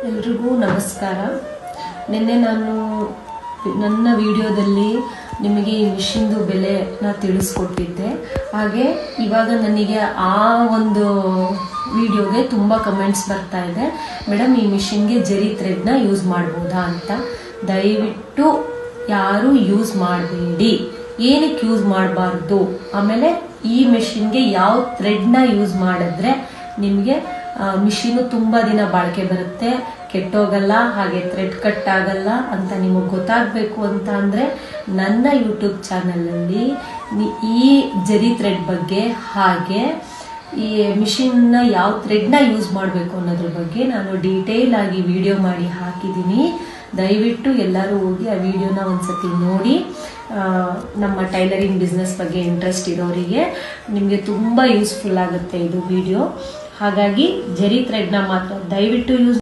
ಎಲ್ರಿಗೂ ನಮಸ್ಕಾರ. ನಿನ್ನೆ ನಾನು ನನ್ನ ವಿಡಿಯೋದಲ್ಲಿ ನಿಮಗೆ ಈ ಮಿಷಿನ್ದು ಬೆಲೆನ ತಿಳಿಸ್ಕೊಟ್ಟಿದ್ದೆ. ಹಾಗೆ ಇವಾಗ ನನಗೆ ಆ ಒಂದು ವಿಡಿಯೋಗೆ ತುಂಬ ಕಮೆಂಟ್ಸ್ ಬರ್ತಾ ಇದೆ, ಮೇಡಮ್ ಈ ಮಿಷಿನ್ಗೆ ಜರಿ ಥ್ರೆಡ್ನ ಯೂಸ್ ಮಾಡ್ಬೋದಾ ಅಂತ. ದಯವಿಟ್ಟು ಯಾರು ಯೂಸ್ ಮಾಡಬೇಡಿ. ಏನಕ್ಕೆ ಯೂಸ್ ಮಾಡಬಾರ್ದು, ಆಮೇಲೆ ಈ ಮಿಷಿನ್ಗೆ ಯಾವ ಥ್ರೆಡ್ನ ಯೂಸ್ ಮಾಡಿದ್ರೆ ನಿಮಗೆ ಮಿಷಿನು ತುಂಬ ದಿನ ಬಾಳಿಕೆ ಬರುತ್ತೆ, ಕೆಟ್ಟೋಗಲ್ಲ, ಹಾಗೆ ಥ್ರೆಡ್ ಕಟ್ ಆಗಲ್ಲ ಅಂತ ನಿಮಗೆ ಗೊತ್ತಾಗಬೇಕು ಅಂತ ಅಂದರೆ ನನ್ನ ಯೂಟ್ಯೂಬ್ ಚಾನಲಲ್ಲಿ ಈ ಜರಿ ಥ್ರೆಡ್ ಬಗ್ಗೆ ಹಾಗೆ ಈ ಮಿಷಿನ್ನ ಯಾವ ಥ್ರೆಡ್ನ ಯೂಸ್ ಮಾಡಬೇಕು ಅನ್ನೋದ್ರ ಬಗ್ಗೆ ನಾನು ಡೀಟೇಲ್ ಆಗಿ ವಿಡಿಯೋ ಮಾಡಿ ಹಾಕಿದ್ದೀನಿ. ದಯವಿಟ್ಟು ಎಲ್ಲರೂ ಹೋಗಿ ಆ ವಿಡಿಯೋನ ಒಂದ್ಸತಿ ನೋಡಿ. ನಮ್ಮ ಟೈಲರಿಂಗ್ ಬಿಸ್ನೆಸ್ ಬಗ್ಗೆ ಇಂಟ್ರೆಸ್ಟ್ ಇರೋರಿಗೆ ನಿಮಗೆ ತುಂಬ ಯೂಸ್ಫುಲ್ ಆಗುತ್ತೆ ಇದು ವಿಡಿಯೋ. ಹಾಗಾಗಿ ಜರಿ ಥ್ರೆಡ್ನ ಮಾತ್ರ ದಯವಿಟ್ಟು ಯೂಸ್